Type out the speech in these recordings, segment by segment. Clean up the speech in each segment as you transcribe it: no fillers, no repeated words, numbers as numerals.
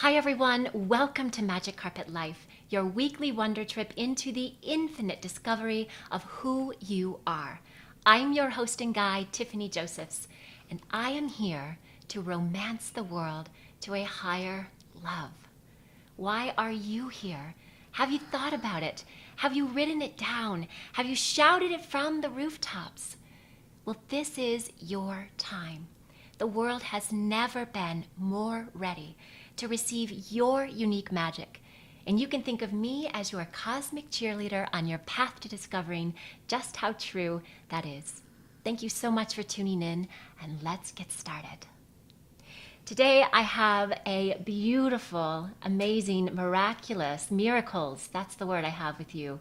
Hi everyone, welcome to Magic Carpet Life, your weekly wonder trip into the infinite discovery of who you are. I'm your host and guide, Tiffany Josephs, and I am here to romance the world to a higher love. Why are you here? Have you thought about it? Have you written it down? Have you shouted it from the rooftops? Well, this is your time. The world has never been more ready to receive your unique magic. And you can think of me as your cosmic cheerleader on your path to discovering just how true that is. Thank you so much for tuning in, and let's get started. Today I have a beautiful, amazing, miraculous, miracles, that's the word I have with you.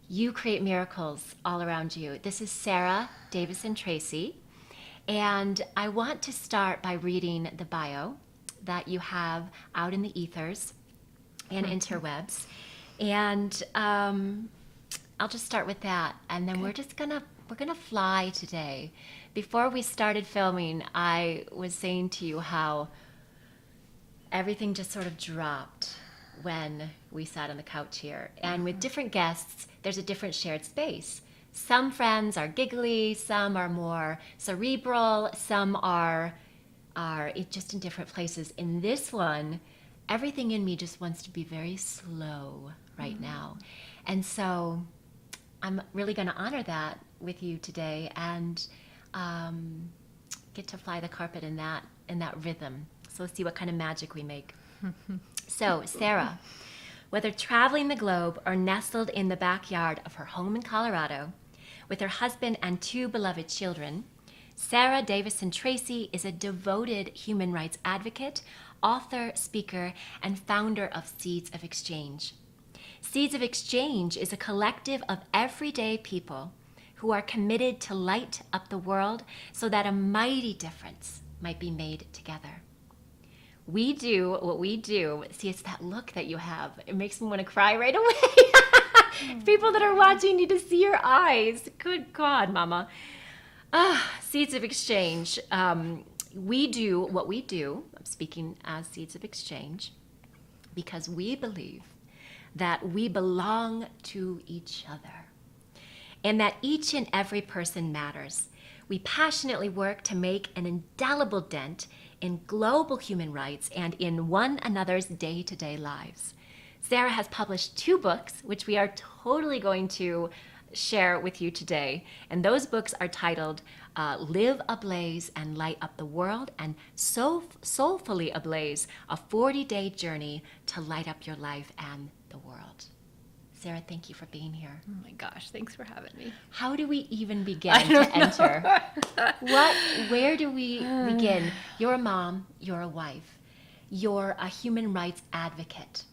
You create miracles all around you. This is Sarah Davison-Tracy, and I want to start by reading the bio that you have out in the ethers and interwebs. And I'll just start with that, and then we're gonna fly today. Before we started filming, I was saying to you how everything just sort of dropped when we sat on the couch here. And with different guests, there's a different shared space. Some friends are giggly, some are more cerebral, some are just in different places. In this one, everything in me just wants to be very slow right now. And so I'm really going to honor that with you today and get to fly the carpet in that rhythm. So let's see what kind of magic we make. So, Sarah, whether traveling the globe or nestled in the backyard of her home in Colorado with her husband and two beloved children, Sarah Davison-Tracy is a devoted human rights advocate, author, speaker, and founder of Seeds of Exchange. Seeds of Exchange is a collective of everyday people who are committed to light up the world so that a mighty difference might be made together. We do what we do. See, it's that look that you have. It makes me want to cry right away. People that are watching need to see your eyes. Good God, Mama. Seeds of Exchange. We do what we do. I'm speaking as Seeds of Exchange because we believe that we belong to each other and that each and every person matters. We passionately work to make an indelible dent in global human rights and in one another's day-to-day lives. Sarah has published 2 books, which we are totally going to share with you today. And those books are titled Live Ablaze and Light Up the World and Soulfully Ablaze, a 40-day journey to light up your life and the world. Sarah, thank you for being here. Oh my gosh, thanks for having me. How do we even begin to enter? Where do we begin? You're a mom, you're a wife, you're a human rights advocate.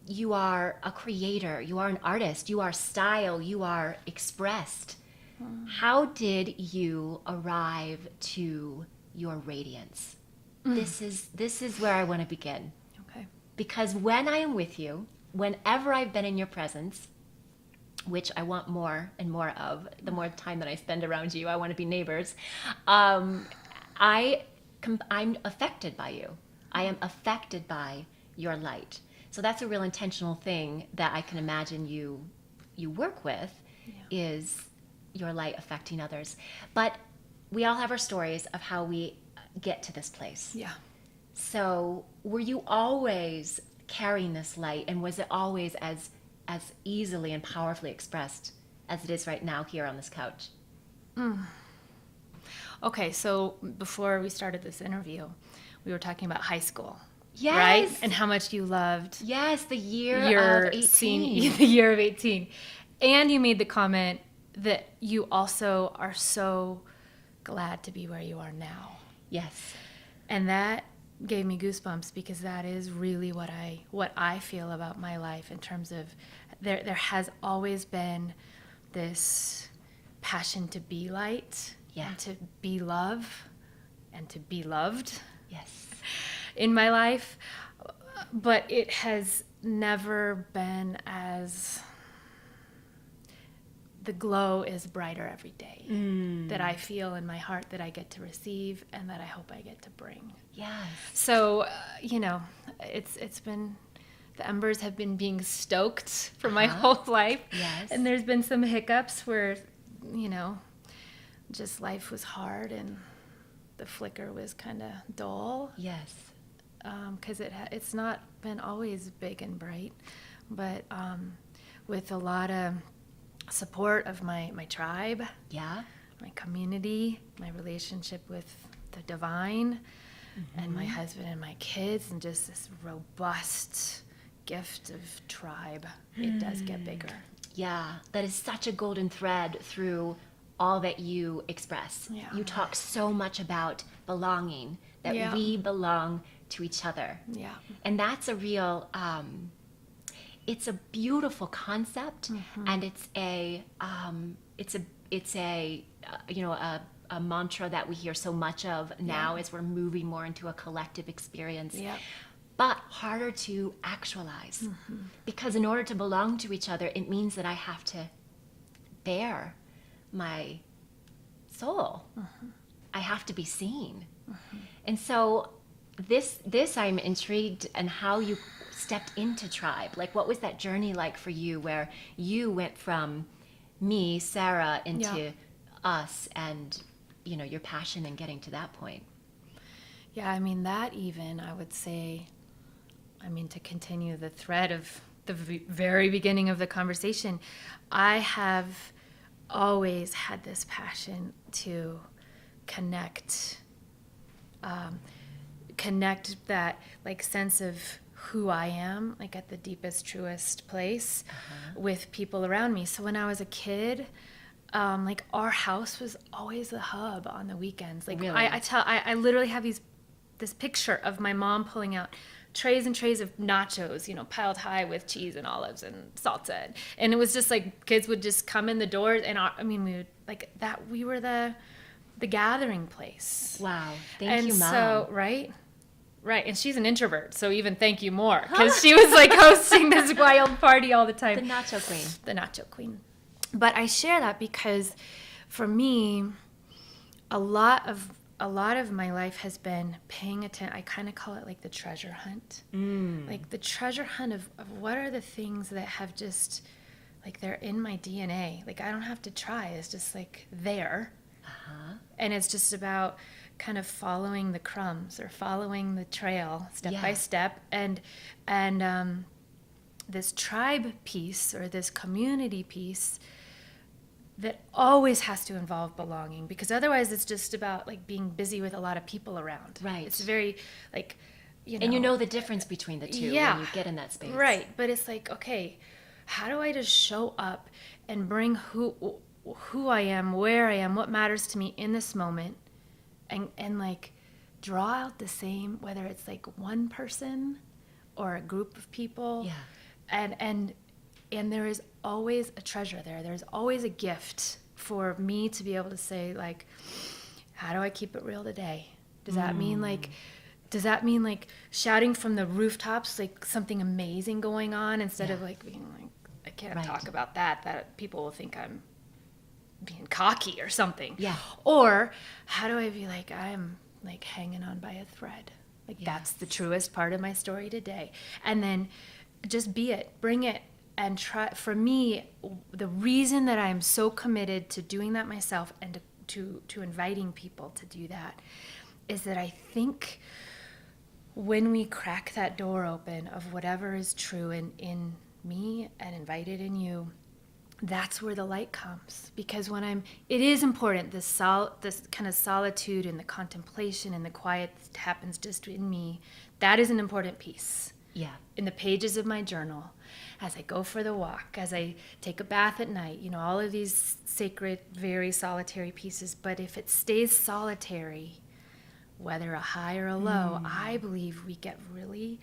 You are a creator, you are an artist, you are style, you are expressed. How did you arrive to your radiance? This is where I want to begin. Okay. Because when I am with you, whenever I've been in your presence, which I want more and more of, the more time that I spend around you, I want to be neighbors, I'm affected by you. I am affected by your light. So that's a real intentional thing that I can imagine you work with, is your light affecting others. But we all have our stories of how we get to this place. Yeah. So were you always carrying this light, and was it always as easily and powerfully expressed as it is right now here on this couch? Okay, so before we started this interview, we were talking about high school. Yes. Right? And how much you loved Yes, the year of 18. the year of 18. And you made the comment that you also are so glad to be where you are now. Yes. And that gave me goosebumps because that is really what I feel about my life in terms of there has always been this passion to be light, and to be love and to be loved. Yes. In my life, but it has never been as the glow is brighter every day that I feel in my heart that I get to receive and that I hope I get to bring. Yes. So, it's been, the embers have been being stoked for my whole life. Yes. And there's been some hiccups where, just life was hard and the flicker was kind of dull. Yes. Because it's not been always big and bright, but with a lot of support of my tribe, my community, my relationship with the divine, and my husband and my kids, and just this robust gift of tribe, it does get bigger. Yeah, that is such a golden thread through all that you express. Yeah. You talk so much about belonging, that we belong to each other. Yeah. And that's a real, it's a beautiful concept, and it's a mantra that we hear so much of now as we're moving more into a collective experience. Yeah. But harder to actualize, because in order to belong to each other, it means that I have to bare my soul. I have to be seen. And so this I'm intrigued in how you stepped into tribe. Like, what was that journey like for you, where you went from me, Sarah, into us, and your passion in getting to that point? Yeah, I mean, that even, I would say, to continue the thread of the very beginning of the conversation, I have always had this passion to connect that like sense of who I am, like at the deepest, truest place with people around me. So when I was a kid, like our house was always the hub on the weekends. Like really? I literally have this picture of my mom pulling out trays and trays of nachos, piled high with cheese and olives and salsa. And it was just like kids would just come in the doors, and we would like that. We were the gathering place. Wow. Thank you, Mom. So, right. And she's an introvert, so even thank you more, because she was like hosting this wild party all the time. The nacho queen. The nacho queen. But I share that because for me, a lot of my life has been paying attention. I kind of call it like the treasure hunt. Like the treasure hunt of what are the things that have just, like, they're in my DNA. Like, I don't have to try. It's just like there. And it's just about kind of following the crumbs or following the trail step by step. And this tribe piece or this community piece that always has to involve belonging, because otherwise it's just about like being busy with a lot of people around. Right. It's very like, And the difference between the two when you get in that space. Right. But it's like, okay, how do I just show up and bring who I am, where I am, what matters to me in this moment, and like draw out the same, whether it's like one person or a group of people. Yeah. And there is always a treasure there. There's always a gift for me to be able to say, like, how do I keep it real today? Does that mean like shouting from the rooftops, like something amazing going on, instead of like being like, I can't talk about that people will think I'm being cocky or something. Yeah. Or how do I be like, I'm like hanging on by a thread? Like that's the truest part of my story today. And then just be it, bring it, and try. For me, the reason that I'm so committed to doing that myself and to inviting people to do that is that I think when we crack that door open of whatever is true in me and invited in you, that's where the light comes. Because it is important, this kind of solitude and the contemplation and the quiet that happens just in me, that is an important piece. Yeah. In the pages of my journal, as I go for the walk, as I take a bath at night, all of these sacred, very solitary pieces. But if it stays solitary, whether a high or a low, I believe we get really,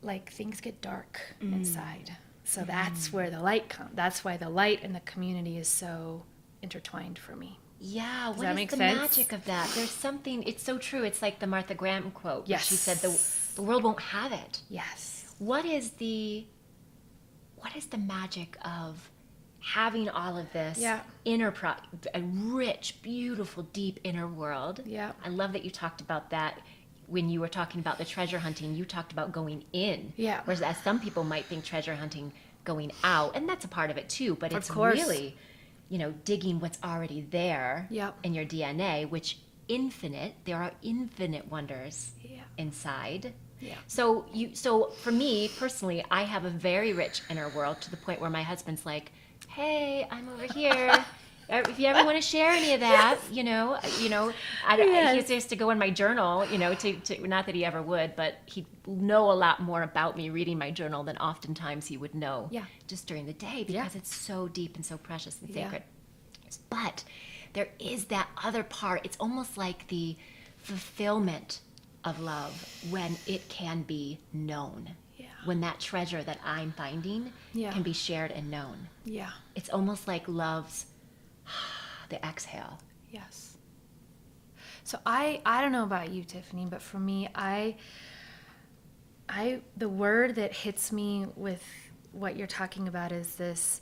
like, things get dark inside. So that's where the light comes. That's why the light and the community is so intertwined for me. Yeah, Does what that is make the sense? magic of that? There's something, it's so true. It's like the Martha Graham quote. Yes. She said the world won't have it. Yes. What is the magic of having all of this a rich, beautiful, deep inner world. Yeah. I love that you talked about that when you were talking about the treasure hunting. You talked about going in. Yeah. Whereas as some people might think treasure hunting going out, and that's a part of it too, but it's Of course. really, digging what's already there Yep. in your DNA, which there are infinite wonders inside. Yeah. So for me personally, I have a very rich inner world, to the point where my husband's like, "Hey, I'm over here. If you ever want to share any of that, he used to go in my journal, to not that he ever would, but he'd know a lot more about me reading my journal than oftentimes he would know just during the day, because it's so deep and so precious and sacred. But there is that other part. It's almost like the fulfillment of love when it can be known. Yeah. When that treasure that I'm finding can be shared and known. Yeah. It's almost like love's the exhale. Yes. So I don't know about you, Tiffany, but for me, the word that hits me with what you're talking about is this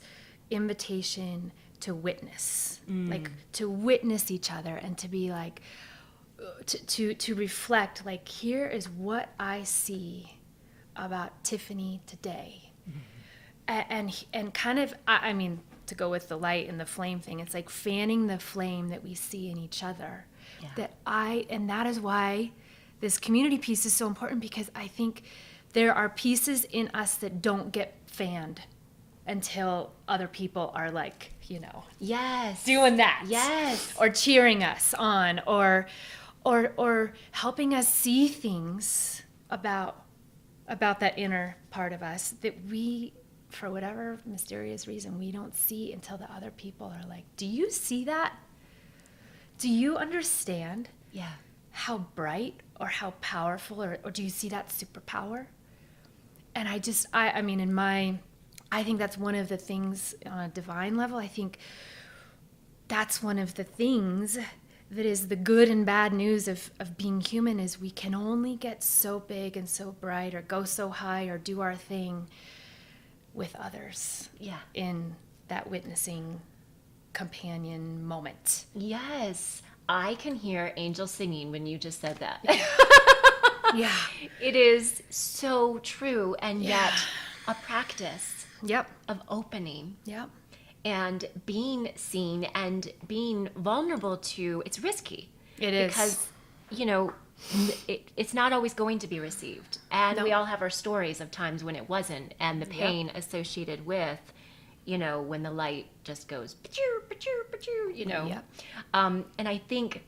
invitation to witness, like to witness each other, and to be like, to reflect, like, here is what I see about Tiffany today. And kind of, I mean, to go with the light and the flame thing, it's like fanning the flame that we see in each other. And that is why this community piece is so important, because I think there are pieces in us that don't get fanned until other people are like, doing that. Yes. Or cheering us on, or helping us see things about that inner part of us that we, for whatever mysterious reason, we don't see until the other people are like, do you see that? Do you understand how bright or how powerful, or do you see that superpower? And I think that's one of the things on a divine level. I think that's one of the things that is the good and bad news of being human, is we can only get so big and so bright, or go so high, or do our thing with others in that witnessing companion moment. Yes. I can hear angels singing when you just said that. Yeah. It is so true, and yet a practice of opening. Yep. And being seen and being vulnerable to, it's risky. It is. Because, it's not always going to be received. And we all have our stories of times when it wasn't, and the pain associated with, when the light just goes, pa-choo, pa-choo, pa-choo, Yep. And I think,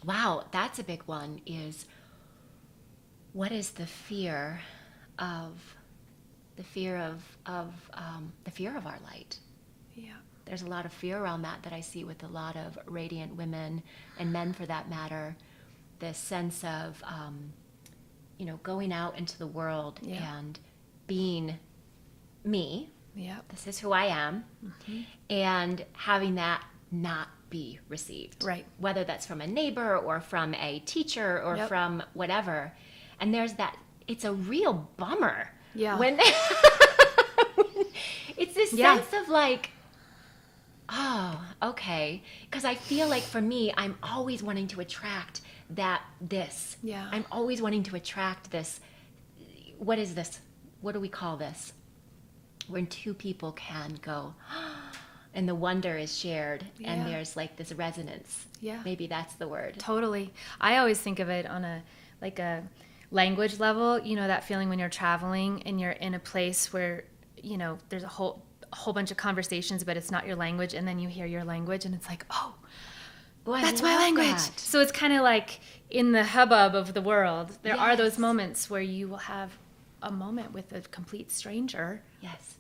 wow, that's a big one, is what is the fear of our light? Yeah. There's a lot of fear around that I see with a lot of radiant women, and men for that matter. This sense of, going out into the world and being me. Yep. This is who I am. Mm-hmm. And having that not be received. Right. Whether that's from a neighbor or from a teacher or from whatever. And there's that, it's a real bummer. Yeah. When it's this sense of like, oh, okay. Because I feel like for me, I'm always wanting to attract this. Yeah. I'm always wanting to attract this. What is this? What do we call this? When two people can go, and the wonder is shared, and there's like this resonance. Yeah. Maybe that's the word. Totally. I always think of it on a language level, that feeling when you're traveling and you're in a place where, there's a whole bunch of conversations, but it's not your language, and then you hear your language and it's like, oh, that's my language. That. So it's kind of like in the hubbub of the world, there are those moments where you will have a moment with a complete stranger. Yes.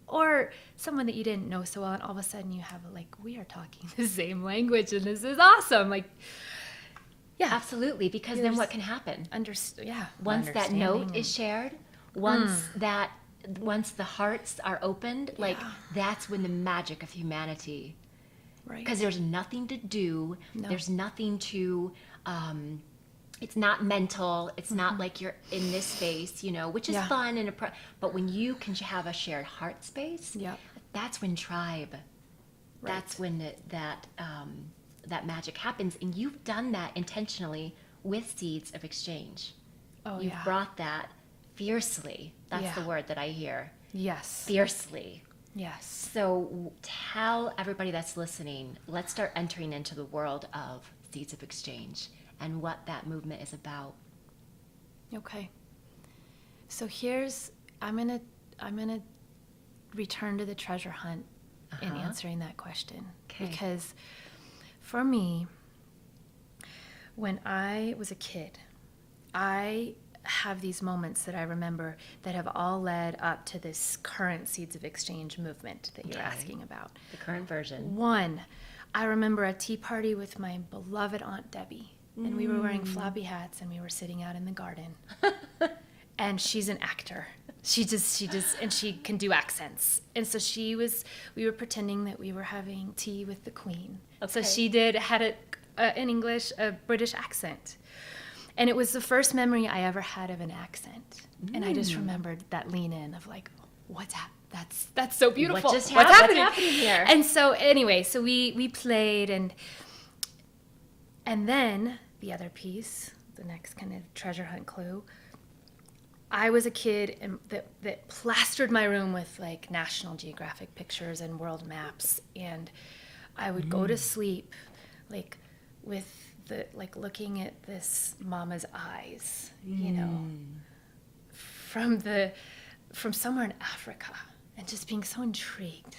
Or someone that you didn't know so well, and all of a sudden you have we are talking the same language, and this is awesome. Absolutely, because then what can happen? Once that note is shared, once the hearts are opened, that's when the magic of humanity. Right. Because there's nothing to do. No. There's nothing to. It's not mental. It's not like you're in this space, which is fun but when you can have a shared heart space, that's when tribe, that's when that magic happens. And you've done that intentionally with Seeds of Exchange. Oh, You've brought that fiercely. That's the word that I hear. Yes. Fiercely. Yes. So tell everybody that's listening, let's start entering into the world of Seeds of Exchange and what that movement is about. Okay. So I'm gonna return to the treasure hunt in answering that question. Okay. Because for me, when I was a kid, I have these moments that I remember that have all led up to this current Seeds of Exchange movement that you're asking about. The current version. One, I remember a tea party with my beloved Aunt Debbie, and we were wearing floppy hats, and we were sitting out in the garden. And she's an actor. She just, and she can do accents. And so we were pretending that we were having tea with the Queen. Okay. So she had an English, a British accent. And it was the first memory I ever had of an accent. And I just remembered that lean in of like, what's happening? That's so beautiful. What's happening here? And so anyway, so we played, and then the other piece, the next kind of treasure hunt clue, I was a kid that plastered my room with like National Geographic pictures and world maps, and I would go to sleep like with looking at this mama's eyes, you know, from somewhere in Africa, and just being so intrigued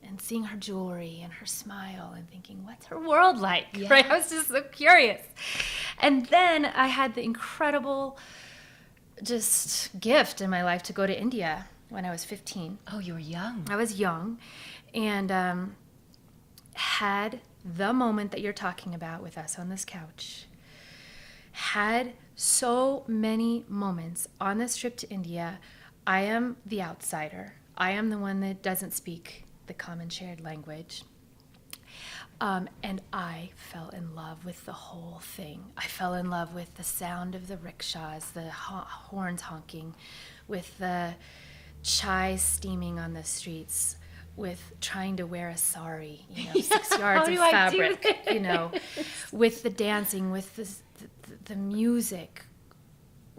and seeing her jewelry and her smile and thinking, what's her world like? Yeah. Right? I was just so curious. And then I had the incredible just gift in my life to go to India when I was 15. Oh, you were young. I was young, and had the moment that you're talking about with us on this couch. Had so many moments on this trip to India. I am the outsider. I am the one that doesn't speak the common shared language. And I fell in love with the whole thing. I fell in love with the sound of the rickshaws, the horns honking, with the chai steaming on the streets, with trying to wear a sari, 6 yards of fabric, with the dancing, with the music,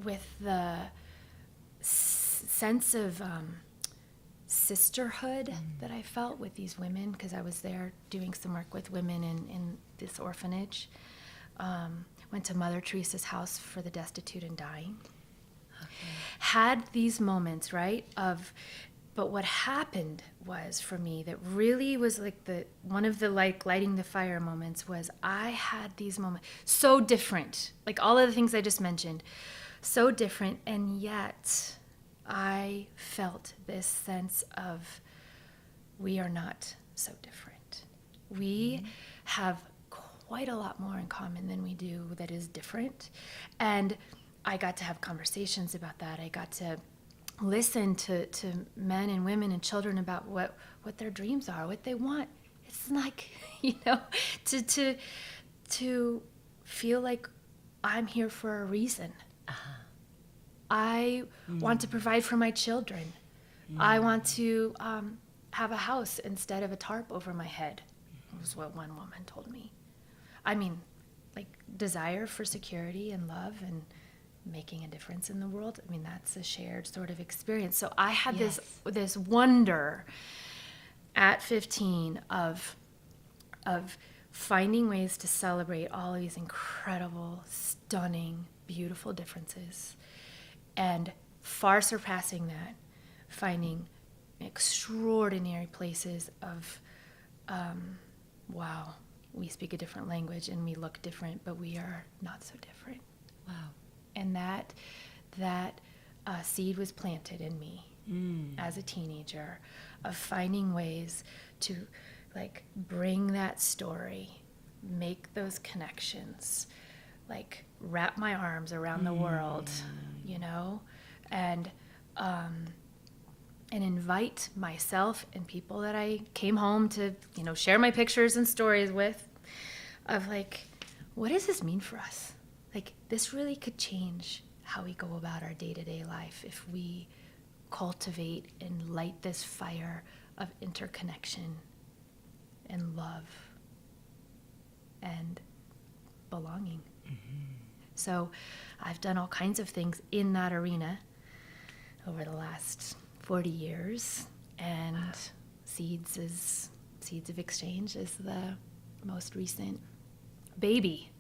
with the sense of sisterhood that I felt with these women, because I was there doing some work with women in this orphanage. Went to Mother Teresa's house for the destitute and dying. Okay. Had these moments, right, but what happened was, for me, that really was like one of the lighting the fire moments was I had these moments so different, like all of the things I just mentioned, so different, and yet I felt this sense of we are not so different. We have quite a lot more in common than we do that is different. And I got to have conversations about that. I got to listen to men and women and children about what their dreams are, what they want. It's like, to feel like I'm here for a reason. Uh-huh. I want to provide for my children. I want to have a house instead of a tarp over my head, was what one woman told me. I mean, like, desire for security and love and making a difference in the world. I mean, that's a shared sort of experience. So I had this wonder at 15 of finding ways to celebrate all of these incredible, stunning, beautiful differences, and far surpassing that, finding extraordinary places of, wow, we speak a different language and we look different, but we are not so different. Wow. And that seed was planted in me as a teenager, of finding ways to like bring that story, make those connections, like wrap my arms around the world, and invite myself and people that I came home to, share my pictures and stories with, of like, what does this mean for us? Like, this really could change how we go about our day-to-day life if we cultivate and light this fire of interconnection and love and belonging. So I've done all kinds of things in that arena over the last 40 years, and Seeds of Exchange is the most recent baby.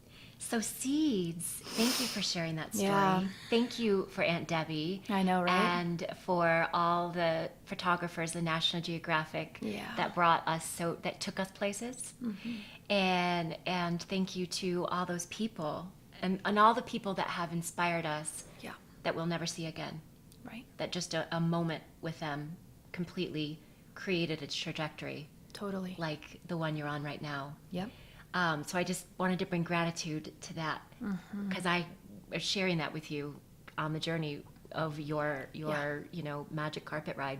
So Seeds, thank you for sharing that story. Yeah. Thank you for Aunt Debbie. I know, right? And for all the photographers, the National Geographic, that brought us, that took us places. And thank you to all those people and all the people that have inspired us that we'll never see again. Right. That just a moment with them completely created a trajectory. Totally. Like the one you're on right now. Yep. So I just wanted to bring gratitude to that, because I was sharing that with you on the journey of your magic carpet ride.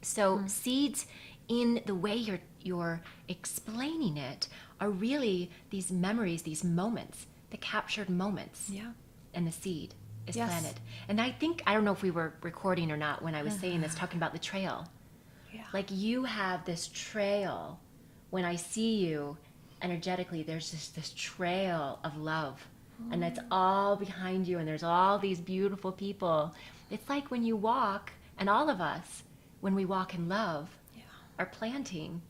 So Seeds, in the way you're explaining it, are really these memories, these moments, the captured moments. Yeah. And the seed is planted. And I don't know if we were recording or not when I was saying this, talking about the trail. Yeah. Like you have this trail. When I see you energetically, there's this trail of love, and it's all behind you, and there's all these beautiful people. It's like when you walk, and all of us, when we walk in love, are planting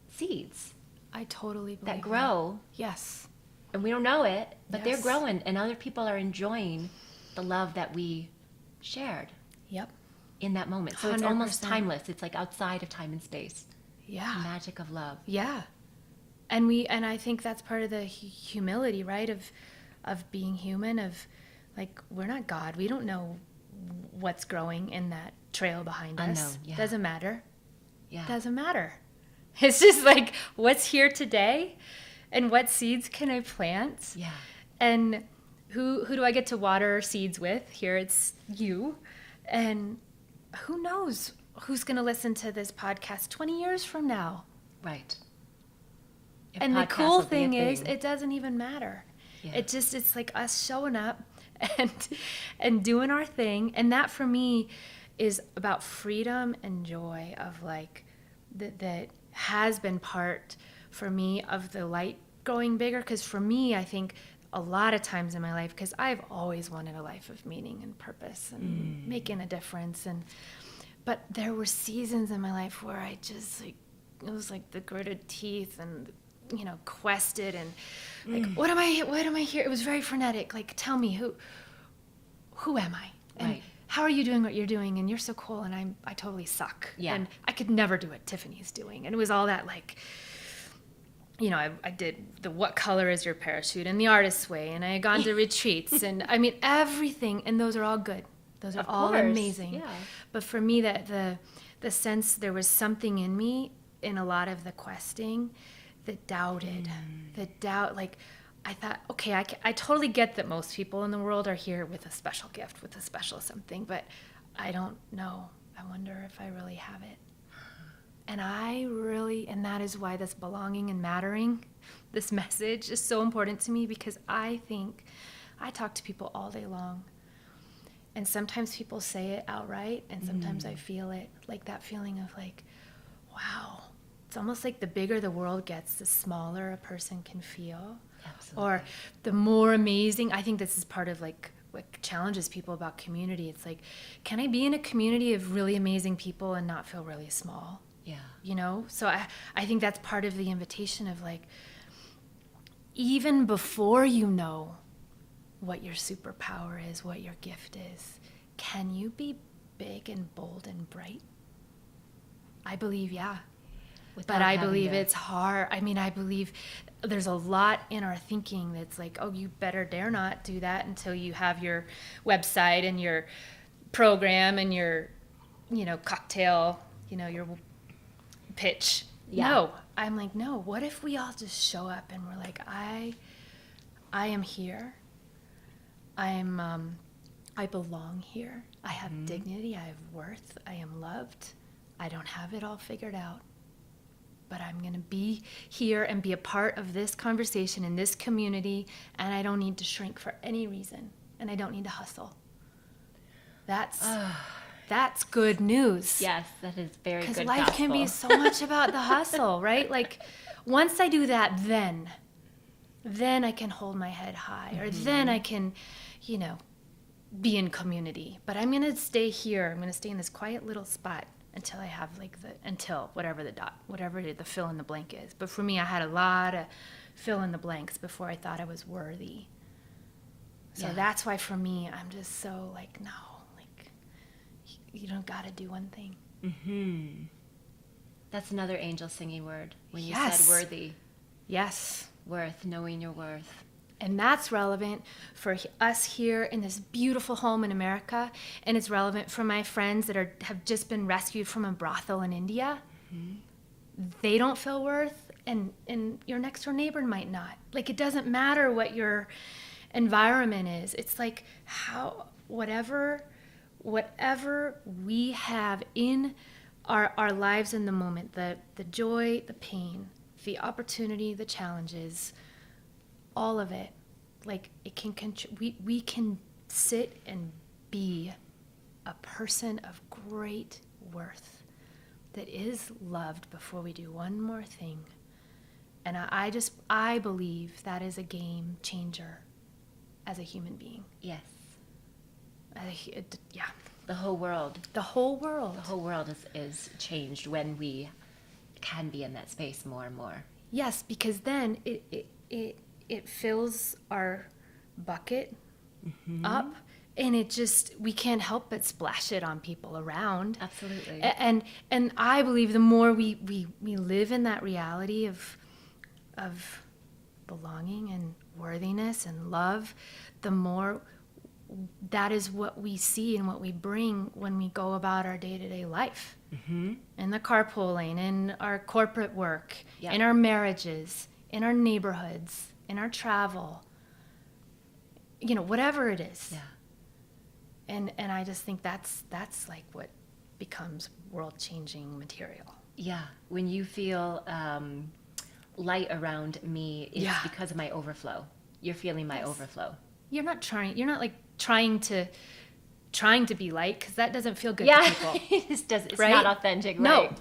seeds. I totally believe that grow. Yes. And we don't know it, but they're growing, and other people are enjoying the love that we shared. Yep. In that moment. So 100%. It's almost timeless. It's like outside of time and space. Yeah. The magic of love. Yeah. And I think that's part of the humility, right? Of being human, of like, we're not God. We don't know what's growing in that trail behind us. Yeah. Doesn't matter. Yeah. Doesn't matter. It's just like, what's here today and what seeds can I plant? Yeah. And who do I get to water seeds with? Here it's you. And who knows who's going to listen to this podcast 20 years from now? Right. And the cool thing is, it doesn't even matter. Yeah. It's like us showing up and doing our thing. And that for me is about freedom and joy of like, that has been part for me of the light growing bigger. Because for me, I think a lot of times in my life, because I've always wanted a life of meaning and purpose and making a difference. But there were seasons in my life where I just like, it was like the gritted teeth and, quested and like, what am I here? It was very frenetic. Like, tell me who am I? And how are you doing what you're doing? And you're so cool. And I totally suck. Yeah. And I could never do what Tiffany's doing. And it was all that like, I did the what color is your parachute and the artist's way. And I had gone to retreats and I mean, everything. And those are all good. Those are all amazing. Yeah. But for me, that the sense there was something in me in a lot of the questing that doubted, like I thought, okay, I totally get that most people in the world are here with a special gift, with a special something, but I don't know. I wonder if I really have it. And and that is why this belonging and mattering, this message is so important to me, because I think I talk to people all day long. And sometimes people say it outright, and sometimes I feel it, like that feeling of like, wow. It's almost like the bigger the world gets, the smaller a person can feel. Absolutely. Or the more amazing. I think this is part of like what challenges people about community. It's like, can I be in a community of really amazing people and not feel really small? Yeah. So I think that's part of the invitation of like, even before you know what your superpower is, what your gift is, can you be big and bold and bright? I believe, yeah. But I believe it's hard. I mean, I believe there's a lot in our thinking that's like, oh, you better dare not do that until you have your website and your program and your, cocktail, your pitch. Yeah. No, I'm like, no, what if we all just show up and we're like, I am here. I belong here. I have dignity. I have worth. I am loved. I don't have it all figured out. But I'm going to be here and be a part of this conversation in this community, and I don't need to shrink for any reason, and I don't need to hustle. That's that's good news. Yes, that is very good. Because life can be so much about the hustle, right? Like, once I do that, then I can hold my head high, or then I can, be in community. But I'm going to stay here. I'm going to stay in this quiet little spot until I have whatever the fill in the blank is. But for me, I had a lot of fill in the blanks before I thought I was worthy. So that's why for me, I'm just so like, no, like, you don't got to do one thing. Mm-hmm. That's another angel singing word when you Yes. said worthy. Yes. Worth, knowing your worth. And that's relevant for us here in this beautiful home in America. And it's relevant for my friends that have just been rescued from a brothel in India. Mm-hmm. They don't feel worth, and your next door neighbor might not. Like, it doesn't matter what your environment is. It's like whatever we have in our lives in the moment, the joy, the pain, the opportunity, the challenges, all of it, like, it can we can sit and be a person of great worth that is loved before we do one more thing. And I believe that is a game changer as a human being. Yes. Yeah. The whole world. The whole world. The whole world is changed when we can be in that space more and more. Yes, because then it fills our bucket up, and we can't help but splash it on people around. Absolutely. And I believe the more we live in that reality of belonging and worthiness and love, the more that is what we see and what we bring when we go about our day-to-day life. Mm-hmm. In the carpooling, in our corporate work, in our marriages, in our neighborhoods, in our travel, whatever it is. Yeah. And I just think that's like what becomes world-changing material. Yeah. When you feel light around me, it's because of my overflow. You're feeling my overflow. You're not like trying to be light, because that doesn't feel good to people. It's right? not authentic, right?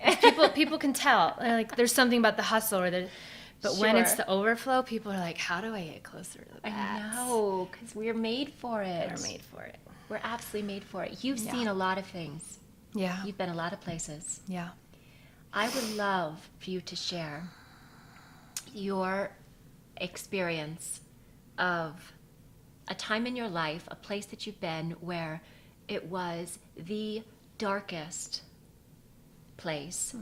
No. people can tell. Like, there's something about the hustle but Sure. when it's the overflow, people are like, how do I get closer to that? I know, because we're made for it. We're made for it. We're absolutely made for it. You've seen a lot of things. Yeah. You've been a lot of places. Yeah. I would love for you to share your experience of a time in your life, a place that you've been where it was the darkest place,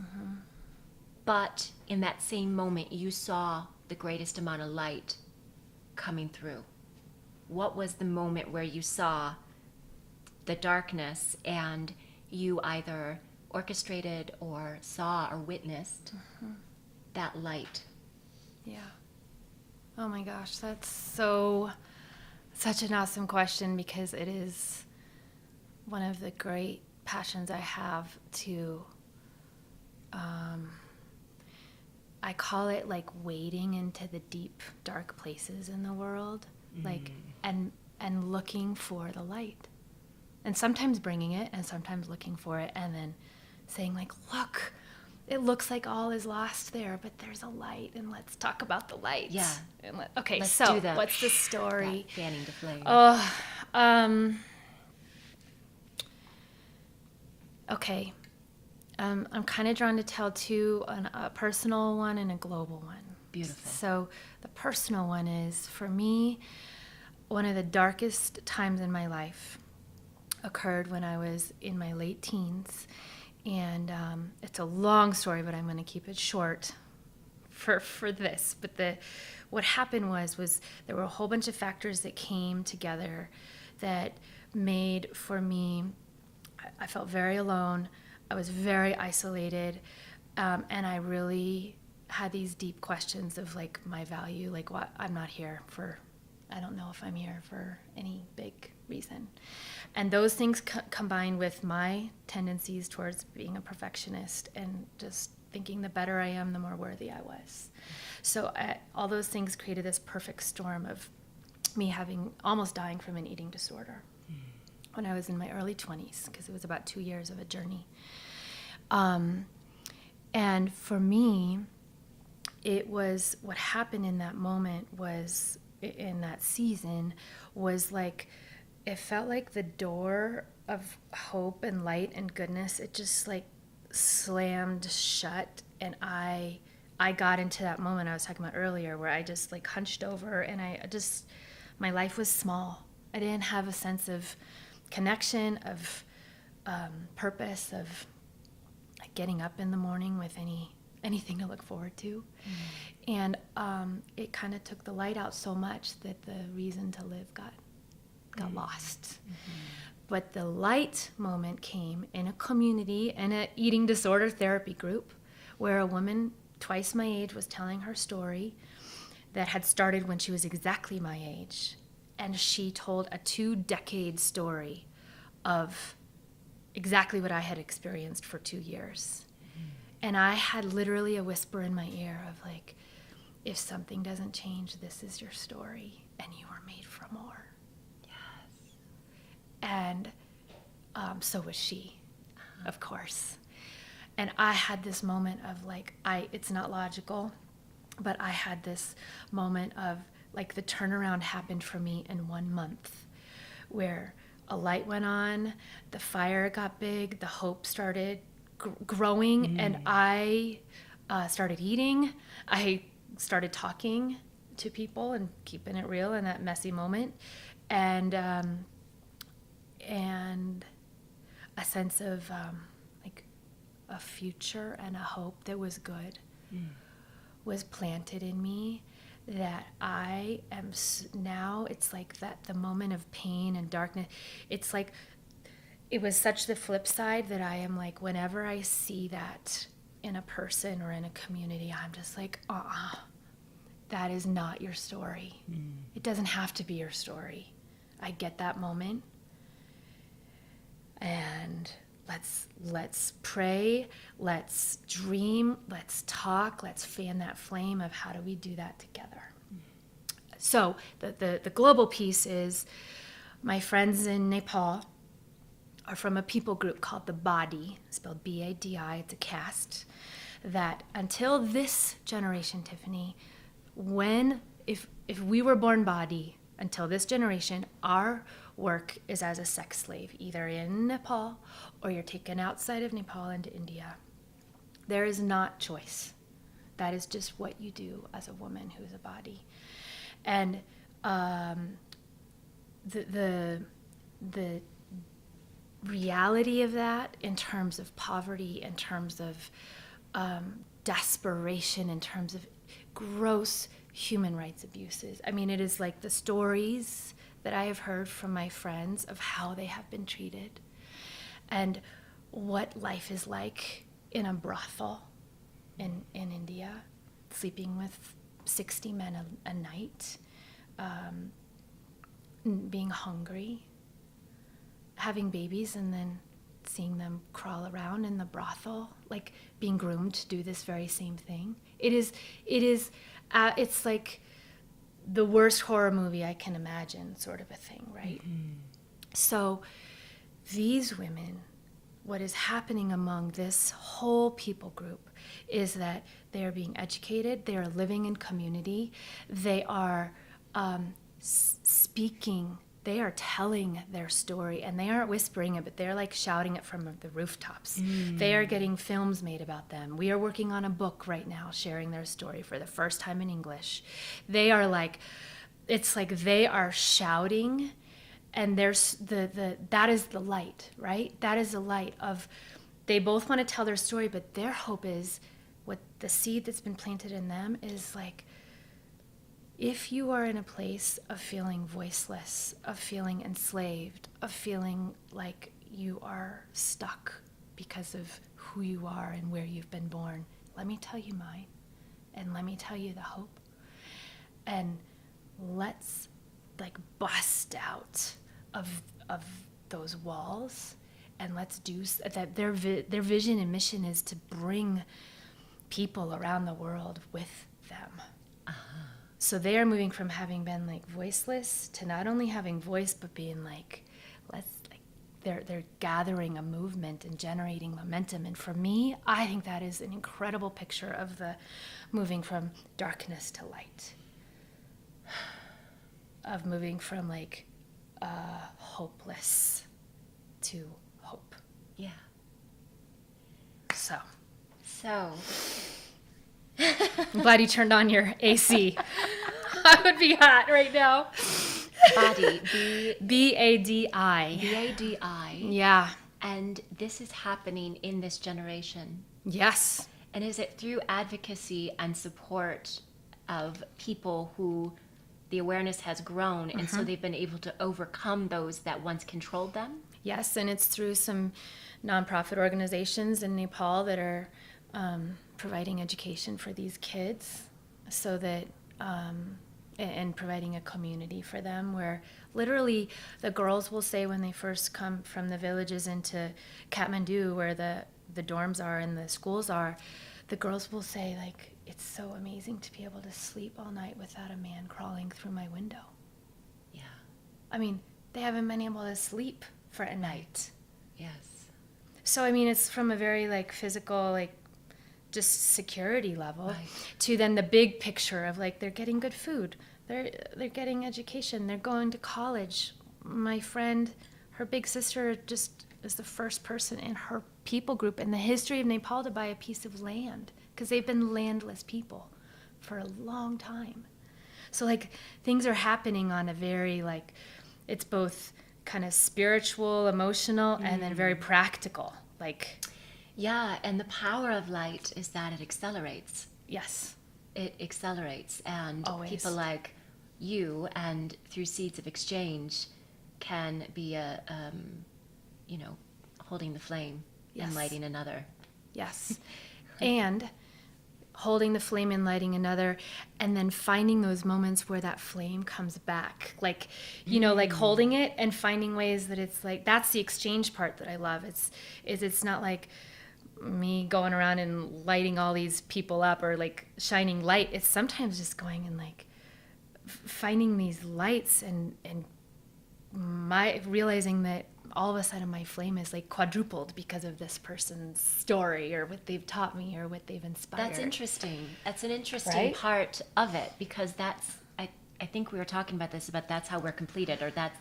but in that same moment you saw the greatest amount of light coming through. What was the moment where you saw the darkness and you either orchestrated or saw or witnessed that light? Yeah. Oh my gosh, that's such an awesome question, because it is one of the great passions I have to, I call it like wading into the deep, dark places in the world, like, and looking for the light, and sometimes bringing it, and sometimes looking for it, and then saying like, look, it looks like all is lost there, but there's a light, and let's talk about the light. Yeah. And Let's so do that. what's the story? That fanning to flame. Okay. I'm kind of drawn to tell two, a personal one and a global one. Beautiful. So the personal one is, for me, one of the darkest times in my life occurred when I was in my late teens. And it's a long story, but I'm going to keep it short for this. But what happened was there were a whole bunch of factors that came together that made, for me, I felt very alone. I was very isolated, and I really had these deep questions of like my value, like what I don't know if I'm here for any big reason. And those things combined with my tendencies towards being a perfectionist and just thinking the better I am, the more worthy I was. So all those things created this perfect storm of me almost dying from an eating disorder. when I was in my early 20s, because it was about 2 years of a journey. And for me, it was, what happened in that moment was, in that season, was like, it felt like the door of hope and light and goodness, it just like slammed shut. And I got into that moment I was talking about earlier, where I just like hunched over, and my life was small. I didn't have a sense of connection, of purpose, of getting up in the morning with anything to look forward to. And it kind of took the light out so much that the reason to live got lost. But the light moment came in a community, in an eating disorder therapy group, where a woman twice my age was telling her story that had started when she was exactly my age. And she told a 2-decade story of exactly what I had experienced for 2 years. And I had literally a whisper in my ear of like, if something doesn't change, this is your story, and you were made for more. Yes. And so was she, of course. And I had this moment of like, it's not logical, but I had this moment of like, the turnaround happened for me in 1 month, where a light went on, the fire got big, the hope started growing, and I started eating. I started talking to people and keeping it real in that messy moment, and a sense of like a future and a hope that was good was planted in me. That I am now, it's like that the moment of pain and darkness, it's like, it was such the flip side that I am like, whenever I see that in a person or in a community, I'm just like, that is not your story. It doesn't have to be your story. I get that moment. And let's pray, let's dream, let's talk, let's fan that flame of how do we do that together. So the global piece is, my friends in Nepal are from a people group called the Badi, spelled B-A-D-I, it's a caste, that until this generation, Tiffany, if we were born Badi, until this generation, our work is as a sex slave, either in Nepal or you're taken outside of Nepal into India. There is not choice. That is just what you do as a woman who's a Badi. And the reality of that, in terms of poverty, in terms of desperation, in terms of gross human rights abuses. I mean, it is like the stories that I have heard from my friends of how they have been treated and what life is like in a brothel in India, sleeping with 60 men a night, being hungry, having babies, and then seeing them crawl around in the brothel, like being groomed to do this very same thing. It's like the worst horror movie I can imagine, sort of a thing, right? So these women, what is happening among this whole people group is that they are being educated, they are living in community, they are speaking, they are telling their story, and they aren't whispering it, but they're like shouting it from the rooftops. They are getting films made about them. We are working on a book right now sharing their story for the first time in English. They are like, it's like they are shouting, and there's that is the light, right? That is the light of, they both want to tell their story, but their hope is, what the seed that's been planted in them is like, if you are in a place of feeling voiceless, of feeling enslaved, of feeling like you are stuck because of who you are and where you've been born, let me tell you mine, and let me tell you the hope. And let's like bust out of those walls, and let's do that. Their vision and mission is to bring people around the world with them. So they are moving from having been like voiceless to not only having voice, but being like, let's like they're gathering a movement and generating momentum. And for me, I think that is an incredible picture of the moving from darkness to light, of moving from like hopeless to hope. Yeah. So I'm glad you turned on your AC. I would be hot right now. Badi, B-A-D-I. B-A-D-I. Yeah. And this is happening in this generation. Yes. And is it through advocacy and support of people who the awareness has grown, and so they've been able to overcome those that once controlled them? Yes, and it's through some nonprofit organizations in Nepal that are providing education for these kids, so that and providing a community for them, where literally the girls will say when they first come from the villages into Kathmandu, where the dorms are and the schools are, the girls will say, like, it's so amazing to be able to sleep all night without a man crawling through my window. Yeah. I mean, they haven't been able to sleep for a night. Yes. So, I mean, it's from a very, like, physical, like, just security level, Right. to then the big picture of, like, they're getting good food, they're getting education, they're going to college. My friend, her big sister just is the first person in her people group in the history of Nepal to buy a piece of land, because they've been landless people for a long time. So, like, things are happening on a very, like, it's both kind of spiritual, emotional, and then very practical. Like, Yeah, and the power of light is that it accelerates. yes. It accelerates, and Always. people like you, and through Seeds of Exchange, can be holding the flame Yes. and lighting another. Yes. And holding the flame and lighting another, and then finding those moments where that flame comes back. Like, like holding it and finding ways that it's like, that's the exchange part that I love. It's not like me going around and lighting all these people up or like shining light. It's sometimes just going and like finding these lights and my realizing that all of a sudden my flame is like quadrupled because of this person's story or what they've taught me or what they've inspired. That's interesting. That's an interesting Right? part of it, because that's, I think we were talking about this, but that's how we're completed, or that's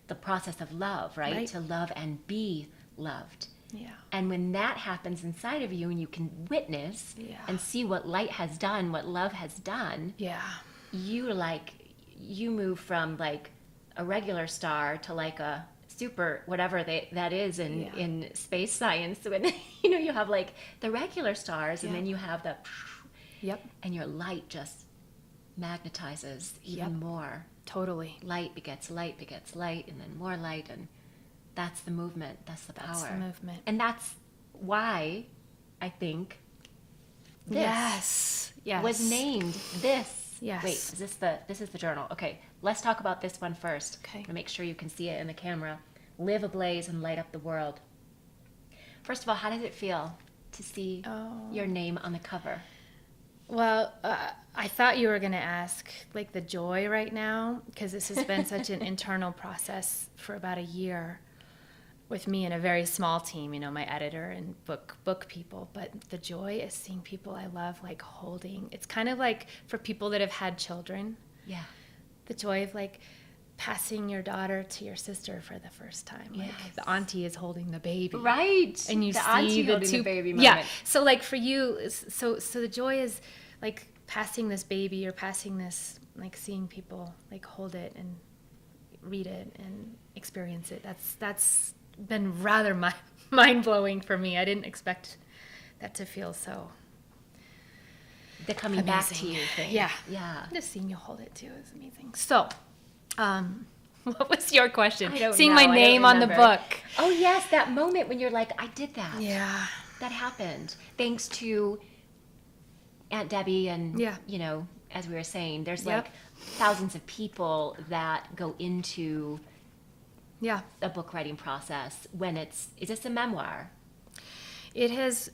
the process of love, right? To love and be loved. Yeah. And when that happens inside of you and you can witness and see what light has done, what love has done, Yeah. you move from like a regular star to like a super whatever that is in space science. When you have like the regular stars, and then you have the Yep. and your light just magnetizes even more. Totally. Light begets light begets light, and then more light, and that's the movement. That's the power. That's the movement. And that's why I think this Yes. was named this. Yes. Wait, this is the journal. Okay, let's talk about this one first. Okay. To make sure you can see it in the camera. Live ablaze and light up the world. First of all, how does it feel to see your name on the cover? Well, I thought you were going to ask like the joy right now, because this has been such an internal process for about a year with me and a very small team, my editor and book people. But the joy is seeing people I love like holding. It's kind of like for people that have had children. Yeah. The joy of like passing your daughter to your sister for the first time. Like Yes. the auntie is holding the baby. Right. And you the see auntie the holding two the baby moment. Yeah. So like for you, so the joy is like passing this baby or passing this, like seeing people like hold it and read it and experience it. That's been rather mind blowing for me. I didn't expect that to feel so The coming amazing. back to you thing. Yeah. Yeah. Just seeing you hold it too is amazing. So, what was your question? I don't Seeing know. my I don't name on the remember. book. Oh yes, that moment when you're like, I did that. Yeah. That happened. Thanks to Aunt Debbie and, Yeah. as we were saying, there's Yep. like thousands of people that go into Yeah. a book writing process when is this a memoir? It has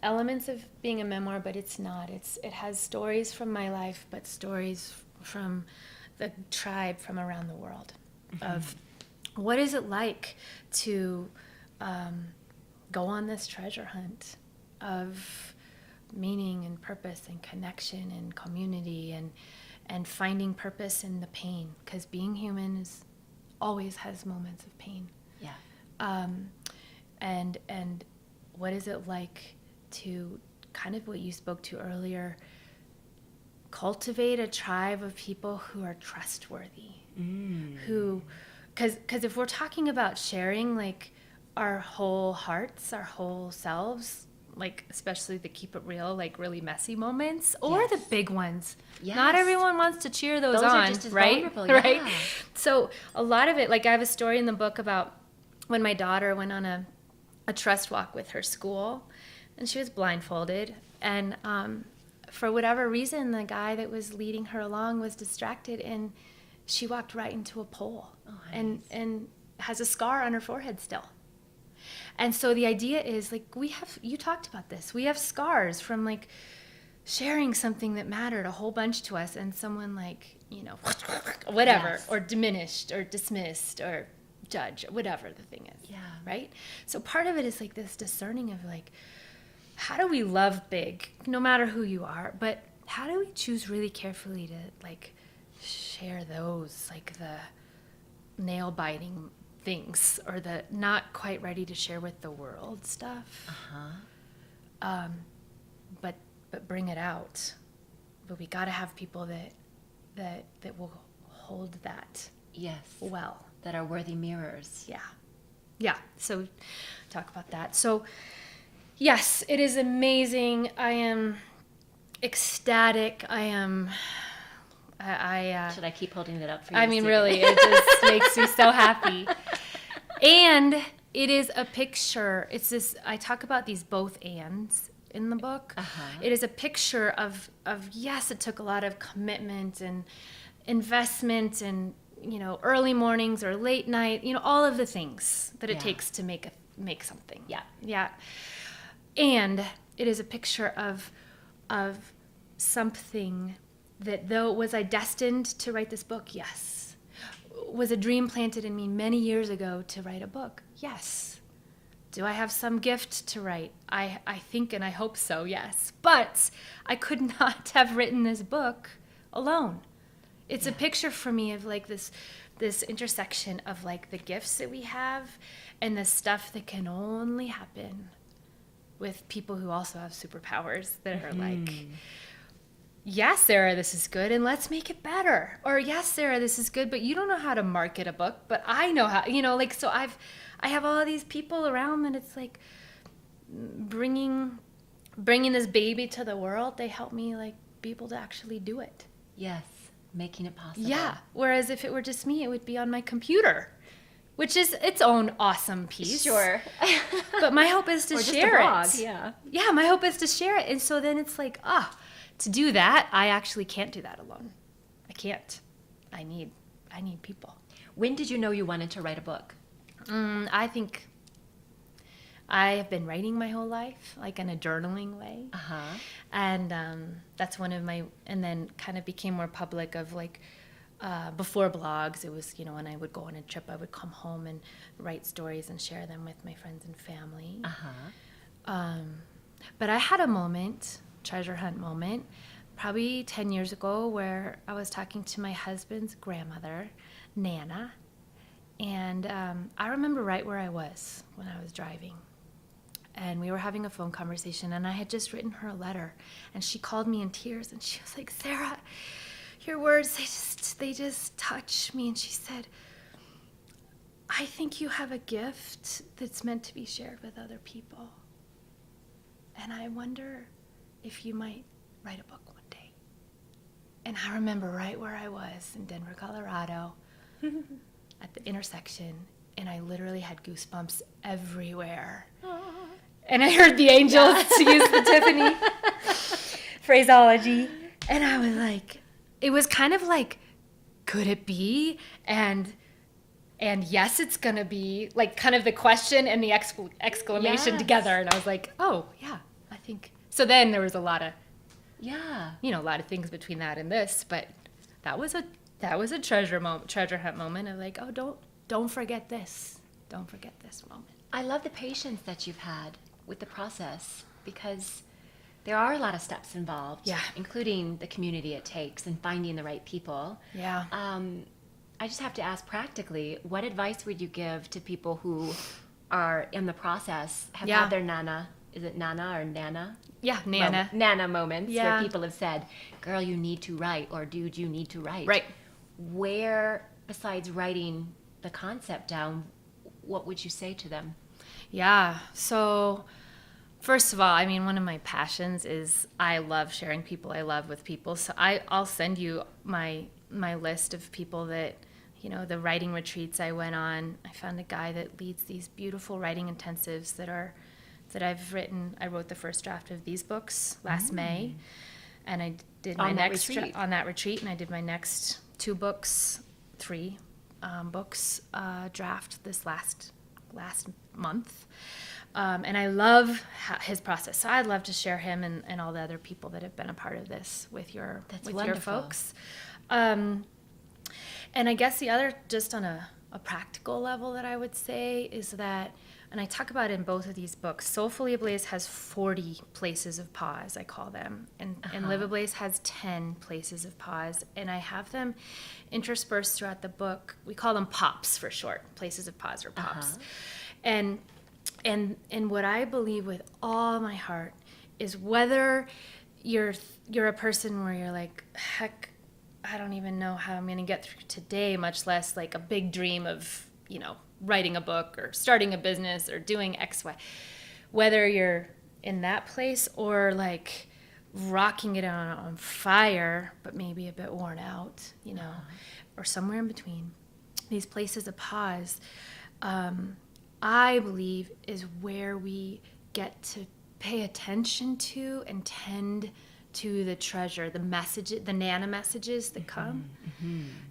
elements of being a memoir, but it's not. It has stories from my life, but stories from the tribe from around the world of what is it like to go on this treasure hunt of meaning and purpose and connection and community and finding purpose in the pain, because being human always has moments of pain. Yeah. And what is it like to, kind of what you spoke to earlier, cultivate a tribe of people who are trustworthy, who, because if we're talking about sharing like our whole hearts, our whole selves, like especially the keep it real, like really messy moments, or the big ones. Yes. Not everyone wants to cheer those on, are just as right? vulnerable, yeah. Right. So a lot of it, like I have a story in the book about when my daughter went on a trust walk with her school, and she was blindfolded, and for whatever reason, the guy that was leading her along was distracted, and she walked right into a pole, and has a scar on her forehead still. And so the idea is, like, you talked about this, we have scars from like sharing something that mattered a whole bunch to us, and someone like, whatever, Yes. or diminished or dismissed or judge, whatever the thing is. Yeah. Right? So part of it is like this discerning of like, how do we love big, no matter who you are, but how do we choose really carefully to like share those, like the nail biting things, or the not quite ready to share with the world stuff. But bring it out. But we got to have people that will hold that. Yes. Well. That are worthy mirrors. Yeah. So talk about that. So yes, it is amazing. I am ecstatic. I Should I keep holding it up for you? I mean, really, it just makes me so happy. And it is a picture. It's this, I talk about these both ands in the book. It is a picture of yes, it took a lot of commitment and investment and, early mornings or late night, all of the things that it takes to make something. Yeah. And it is a picture of something that, though was I destined to write this book? Yes. Was a dream planted in me many years ago to write a book? Yes. Do I have some gift to write? I think and I hope so, yes. But I could not have written this book alone. It's a picture for me of like this intersection of like the gifts that we have and the stuff that can only happen with people who also have superpowers that are like, yes, Sarah, this is good, and let's make it better. Or yes, Sarah, this is good, but you don't know how to market a book, but I know how, like, so I have all of these people around that it's like bringing this baby to the world. They help me like be able to actually do it. Yes, making it possible. Yeah, whereas if it were just me, it would be on my computer, which is its own awesome piece. Sure. But my hope is to or just share a blog. it. Yeah. Yeah, my hope is to share it. And so then it's like, to do that, I actually can't do that alone. I can't. I need people. When did you know you wanted to write a book? I think I have been writing my whole life, like in a journaling way. And that's one of my, and then kind of became more public of like, before blogs, it was, when I would go on a trip, I would come home and write stories and share them with my friends and family. But I had a moment, treasure hunt moment, probably 10 years ago, where I was talking to my husband's grandmother, Nana, and I remember right where I was when I was driving. And we were having a phone conversation, and I had just written her a letter, and she called me in tears, and she was like, Sarah, your words, they just touch me. And she said, I think you have a gift that's meant to be shared with other people. And I wonder if you might write a book one day. And I remember right where I was in Denver, Colorado, at the intersection, and I literally had goosebumps everywhere. And I heard the angels, to use the Tiffany phraseology. And I was like, it was kind of like, could it be? And yes, it's going to be, like kind of the question and the exclamation together. And I was like, oh, yeah, I think. So then there was a lot of, a lot of things between that and this. But that was a treasure hunt moment of like, oh, don't don't forget this. Don't forget this moment. I love the patience that you've had with the process, because there are a lot of steps involved, Yeah. including the community it takes and finding the right people. Yeah. I just have to ask practically, what advice would you give to people who are in the process, have Yeah. had their Nana, is it Nana or Nana? Yeah, Nana. Nana moments Yeah. where people have said, girl, you need to write, or dude, you need to write. Right. Where, besides writing the concept down, what would you say to them? Yeah. So, first of all, I mean, one of my passions is I love sharing people I love with people. So I'll send you my list of people that, you know, the writing retreats I went on. I found a guy that leads these beautiful writing intensives that I've written. I wrote the first draft of these books last May, and I did my next on that retreat, and I did my next three books draft this last month. And I love his process. So I'd love to share him and all the other people that have been a part of this with your folks. And I guess the other, just on a practical level, that I would say is that, and I talk about it in both of these books, Soulfully Ablaze has 40 places of pause, I call them. And Live Ablaze has 10 places of pause. And I have them interspersed throughout the book. We call them POPs for short, places of pause or POPs. And what I believe with all my heart is, whether you're a person where you're like, heck, I don't even know how I'm going to get through today, much less like a big dream of, you know, writing a book or starting a business or doing X, Y. Whether you're in that place or like rocking it on fire, but maybe a bit worn out, you know, or somewhere in between, these places of pause, I believe is where we get to pay attention to and tend to the treasure, the message, the Nana messages that come.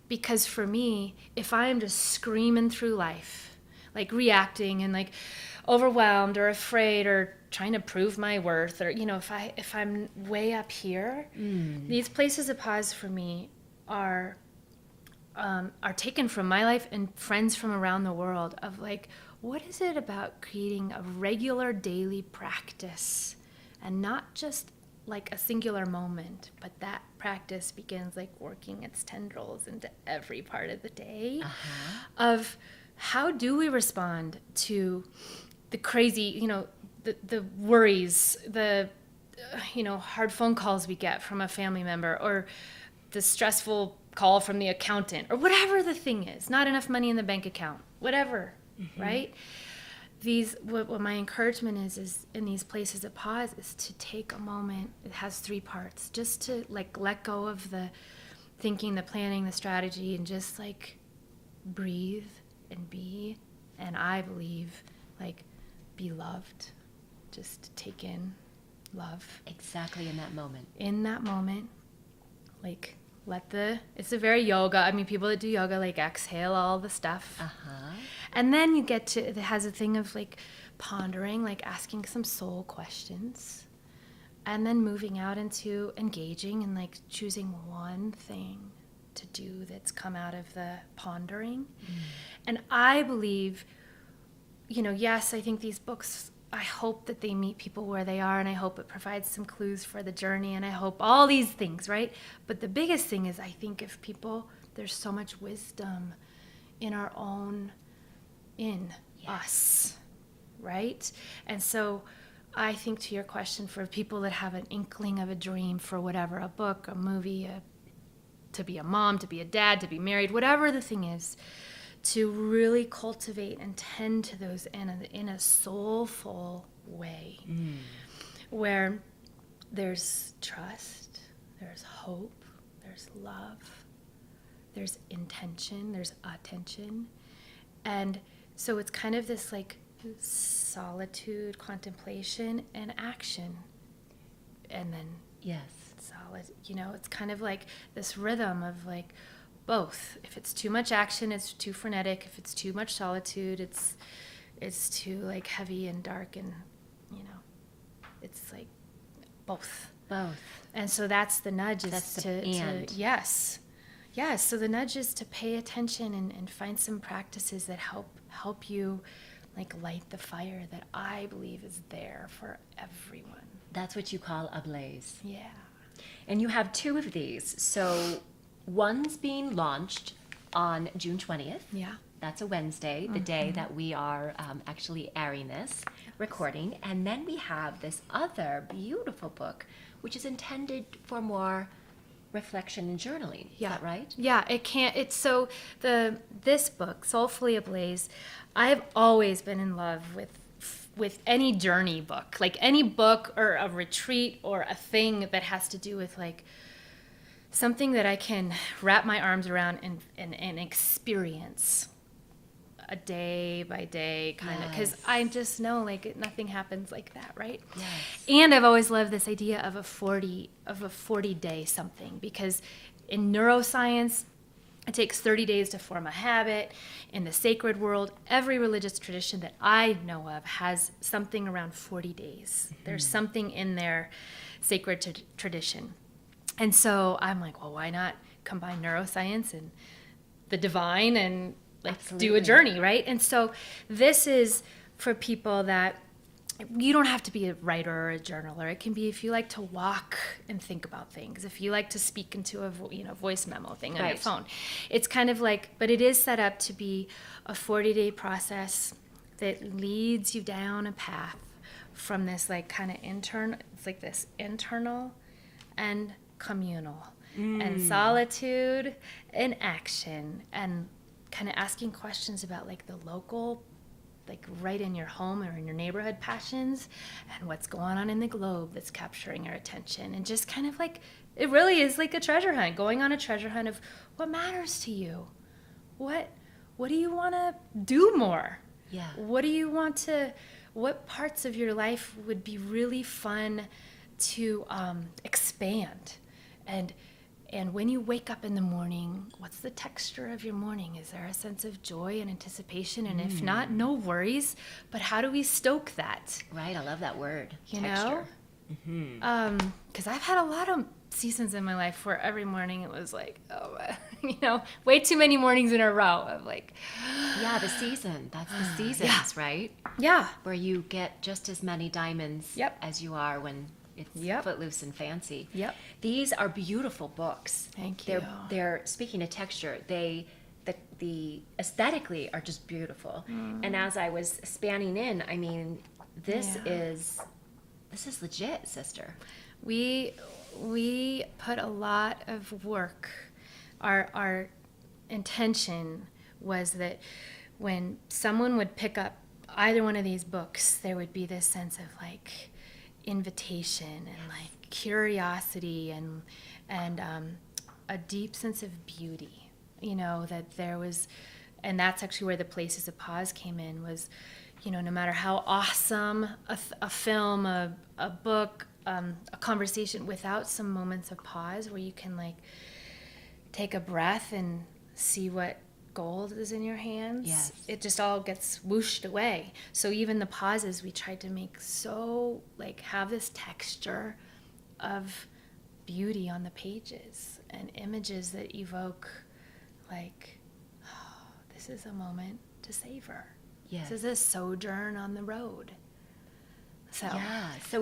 Because for me, if I am just screaming through life, like reacting and like overwhelmed or afraid or trying to prove my worth, or, you know, if I'm way up here, these places of pause for me are taken from my life and friends from around the world, of like, what is it about creating a regular daily practice, and not just like a singular moment, but that practice begins like working its tendrils into every part of the day, of how do we respond to the crazy, you know, the worries, the you know, hard phone calls we get from a family member, or the stressful call from the accountant, or whatever the thing is, not enough money in the bank account, whatever, right? What my encouragement is in these places of pause, is to take a moment. It has 3 parts, just to like let go of the thinking, the planning, the strategy, and just like breathe and be. And I believe like be loved, just take in love. Exactly in that moment. In that moment, like it's a very yoga. I mean, people that do yoga like exhale all the stuff. And then you get to, it has a thing of like pondering, like asking some soul questions, and then moving out into engaging and like choosing one thing to do that's come out of the pondering. And I believe, you know, yes, I think these books, I hope that they meet people where they are, and I hope it provides some clues for the journey, and I hope all these things, right? But the biggest thing is, I think if people, there's so much wisdom in our own, in us, right? And so I think, to your question, for people that have an inkling of a dream for whatever, a book, a movie, to be a mom, to be a dad, to be married, whatever the thing is, to really cultivate and tend to those in a soulful way, where there's trust, there's hope, there's love, there's intention, there's attention. And so it's kind of this like solitude, contemplation, and action. And then solid, you know, it's kind of like this rhythm of like both. If it's too much action, it's too frenetic. If it's too much solitude, it's too like heavy and dark, and, you know, it's like both. Both. And so that's the nudge, is that's to yes. Yeah, so the nudge is to pay attention and find some practices that help you like light the fire that I believe is there for everyone. That's what you call Ablaze. Yeah. And you have 2 of these. So one's being launched on June 20th. Yeah. That's a Wednesday, the day that we are actually airing this recording. And then we have this other beautiful book, which is intended for more reflection and journaling. Is that right? Yeah, it's so this book, Soulfully Ablaze, I've always been in love with any journey book, like any book or a retreat or a thing that has to do with like something that I can wrap my arms around and experience a day by day kind of, because I just know like nothing happens like that, right? Yes. And I've always loved this idea of a 40 day something, because in neuroscience it takes 30 days to form a habit. In the sacred world, every religious tradition that I know of has something around 40 days. There's something in their sacred tradition. And so I'm like, well, why not combine neuroscience and the divine and like do a journey, right? And so this is for people that you don't have to be a writer or a journaler. It can be if you like to walk and think about things, if you like to speak into a voice memo thing on your phone. It's kind of like, but it is set up to be a 40-day process that leads you down a path from this like kind of internal, it's like this internal and communal and solitude and action and kind of asking questions about like the local, like right in your home or in your neighborhood passions and what's going on in the globe that's capturing your attention, and just kind of like, it really is like a treasure hunt, going on a treasure hunt of what matters to you. What do you want to do more? Yeah. What parts of your life would be really fun to expand? And when you wake up in the morning, what's the texture of your morning? Is there a sense of joy and anticipation? And if not, no worries. But how do we stoke that? Right, I love that word, You texture. know? Because I've had a lot of seasons in my life where every morning it was like, way too many mornings in a row of like... Yeah, the season. That's the seasons, right? Yeah. Where you get just as many diamonds as you are when... It's footloose and fancy. Yep. These are beautiful books. Thank you. They're speaking of texture, the aesthetically are just beautiful. And as I was spanning in, I mean, this is legit, sister. We put a lot of work. Our intention was that when someone would pick up either one of these books, there would be this sense of like invitation and like curiosity and a deep sense of beauty, that there was. And that's actually where the places of pause came in, was no matter how awesome a film, a book, a conversation, without some moments of pause where you can like take a breath and see what gold is in your hands, it just all gets whooshed away. So even the pauses we tried to make so like have this texture of beauty on the pages and images that evoke like, oh, this is a moment to savor. This is a sojourn on the road. So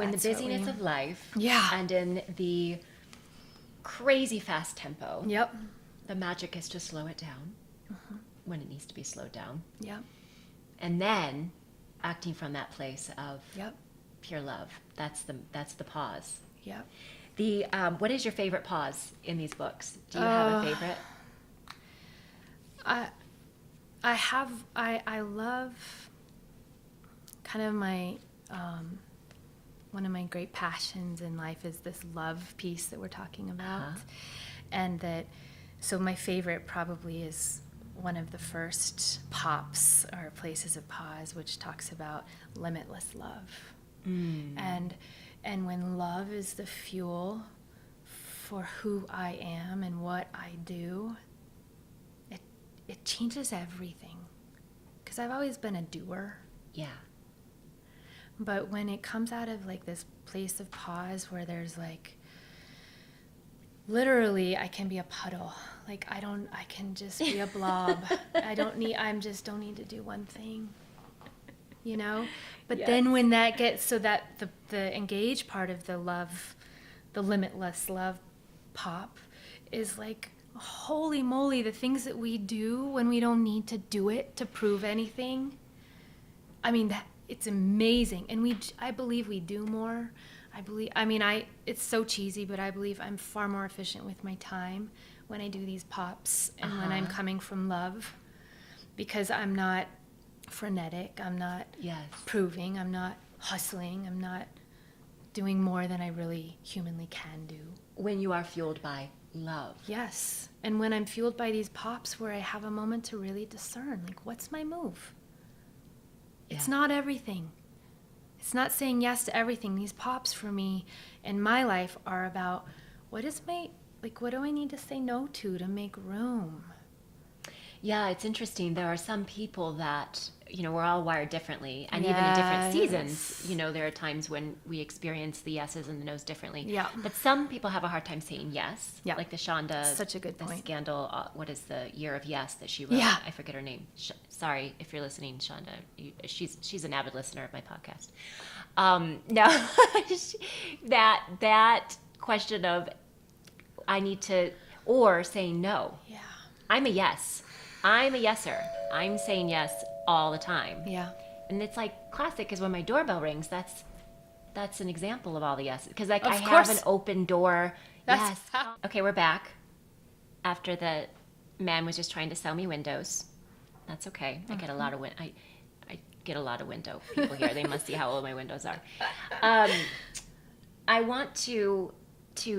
in the busyness of life, and in the crazy fast tempo, the magic is to slow it down when it needs to be slowed down. And then acting from that place of pure love. That's the pause. The what is your favorite pause in these books? Do you have a favorite? I love kind of my one of my great passions in life is this love piece that we're talking about. And that, so my favorite probably is one of the first pops or places of pause, which talks about limitless love. And when love is the fuel for who I am and what I do, it changes everything. Because I've always been a doer. But when it comes out of like this place of pause where there's like literally I can be a puddle. Like I can just be a blob. I don't need to do one thing, you know? But then when that gets, so that the engage part of the love, the limitless love pop is like, holy moly, the things that we do when we don't need to do it to prove anything. I mean, it's amazing. And I believe we do more. It's so cheesy, but I believe I'm far more efficient with my time when I do these pops and when I'm coming from love, because I'm not frenetic. I'm not proving. I'm not hustling. I'm not doing more than I really humanly can do. When you are fueled by love. Yes. And when I'm fueled by these pops where I have a moment to really discern, like, what's my move? Yeah. It's not everything. It's not saying yes to everything. These pops for me in my life are about what do I need to say no to make room? Yeah, it's interesting. There are some people that, we're all wired differently, and even in different seasons, there are times when we experience the yeses and the nos differently. Yeah. But some people have a hard time saying yes. Yeah. Like the Shonda. Such a good point. The scandal, what is the year of yes that she wrote? Yeah. I forget her name. Sorry if you're listening, Shonda. She's an avid listener of my podcast. No, that question of I need to, or saying no. Yeah. I'm a yes. I'm a yeser. I'm saying yes all the time. Yeah. And it's like classic, because when my doorbell rings, that's an example of all the yeses. Because I course. have an open door. That's yes. how. Okay, we're back. After the man was just trying to sell me windows. That's okay. I get a lot of I get a lot of window people here. They must see how old my windows are. I want to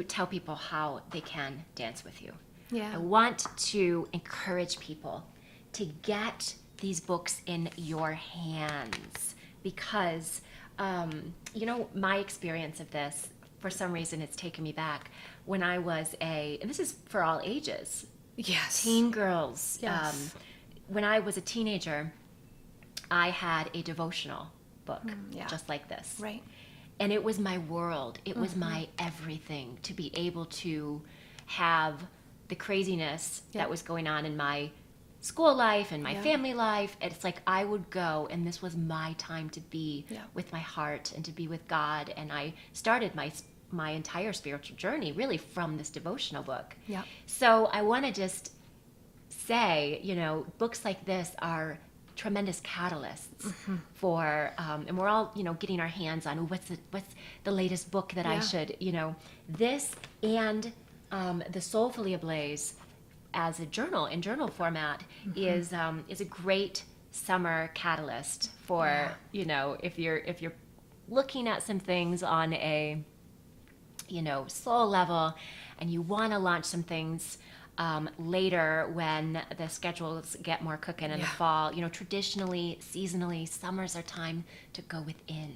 tell people how they can dance with you. Yeah. I want to encourage people to get these books in your hands, because, my experience of this, for some reason, it's taken me back when I was and this is for all ages. Yes. Teen girls. Yes. When I was a teenager, I had a devotional book just like this. Right. And it was my world. It was my everything, to be able to have the craziness that was going on in my school life and my family life. It's like I would go, and this was my time to be with my heart and to be with God. And I started my entire spiritual journey really from this devotional book. Yeah. So I want to just say, books like this are tremendous catalysts for, and we're all, getting our hands on what's the latest book that I should, this and the Soulfully Ablaze as a journal in journal format is a great summer catalyst for if you're looking at some things on a soul level, and you want to launch some things later when the schedules get more cooking in the fall. Traditionally, seasonally, summers are time to go within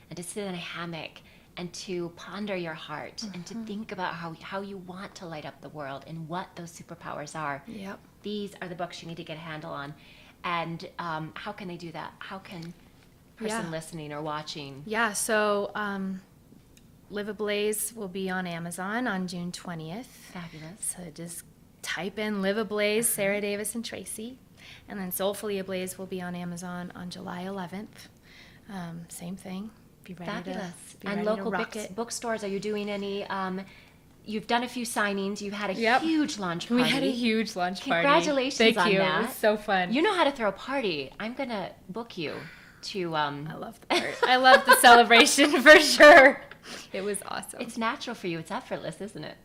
and to sit in a hammock and to ponder your heart and to think about how you want to light up the world and what those superpowers are. Yep. These are the books you need to get a handle on. And how can they do that? How can person listening or watching? Yeah, so Live Ablaze will be on Amazon on June 20th. Fabulous. So just type in Live Ablaze, Sarah Davison-Tracy. And then Soulfully Ablaze will be on Amazon on July 11th. Same thing. Be ready Fabulous. to And local bookstores, are you doing any? You've done a few signings. You've had a huge launch party. We had a huge launch party. Congratulations Thank on you. that. It was so fun. You know how to throw a party. I'm going to book you to... I love the part. I love the celebration for sure. It was awesome. It's natural for you. It's effortless, isn't it?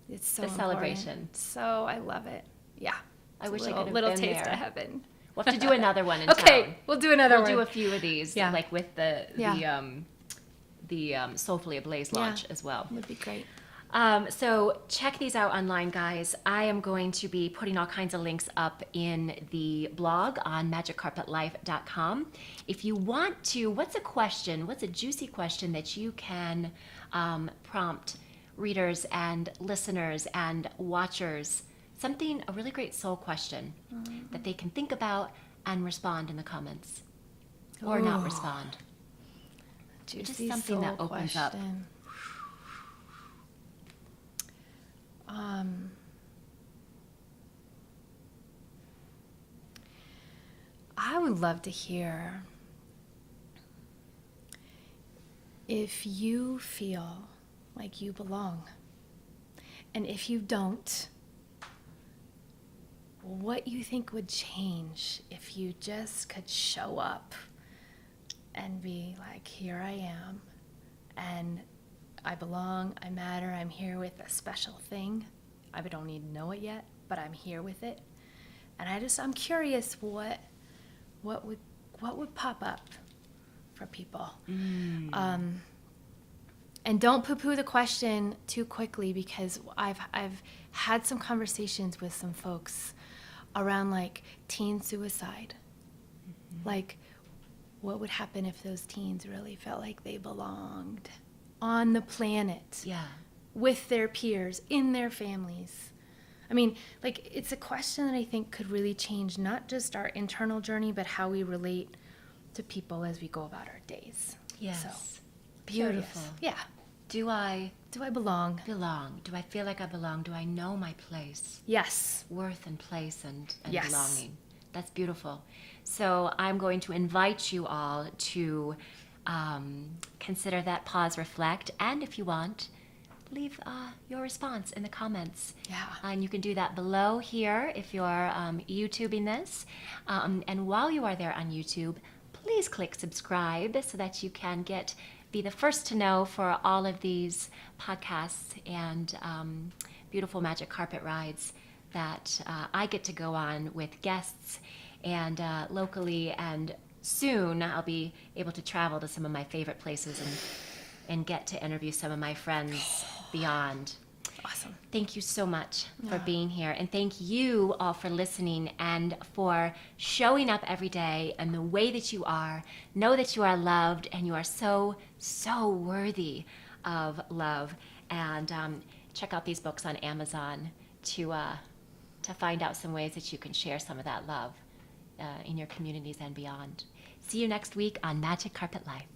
It's so the important. Celebration. So I love it. Yeah. I wish I could have little been taste there. of heaven. We'll have to do another one in Okay, town. we'll do another one. We'll do a few of these, like with the Soulfully Ablaze launch as well. Would be great. So check these out online, guys. I am going to be putting all kinds of links up in the blog on magiccarpetlife.com. If you want to, what's a juicy question that you can prompt readers and listeners and watchers, a really great soul question that they can think about and respond in the comments, or not respond. Juicy Just something that opens up. I would love to hear if you feel like you belong. And if you don't, what you think would change if you just could show up and be like, here I am, and I belong, I matter, I'm here with a special thing. I don't need to know it yet, but I'm here with it. And I'm curious what would pop up for people. And don't poo-poo the question too quickly, because I've had some conversations with some folks around like teen suicide. Like, what would happen if those teens really felt like they belonged on the planet? Yeah. With their peers, in their families. I mean, like, it's a question that I think could really change not just our internal journey, but how we relate to people as we go about our days. Yes. So, Beautiful. yeah. Do I belong? belong? Do I feel like I belong? Do I know my place? Yes. Worth and place and Yes. belonging. That's beautiful. So I'm going to invite you all to consider that, pause, reflect, and if you want, leave your response in the comments. Yeah. And you can do that below here if you're YouTubing this. And while you are there on YouTube, please click subscribe so that you can be the first to know for all of these podcasts and beautiful magic carpet rides that I get to go on with guests and locally, and soon I'll be able to travel to some of my favorite places and get to interview some of my friends beyond. Awesome. Thank you so much for being here, and thank you all for listening and for showing up every day and the way that you are. Know that you are loved, and you are so, so worthy of love. And check out these books on Amazon to find out some ways that you can share some of that love in your communities and beyond. See you next week on Magic Carpet Life.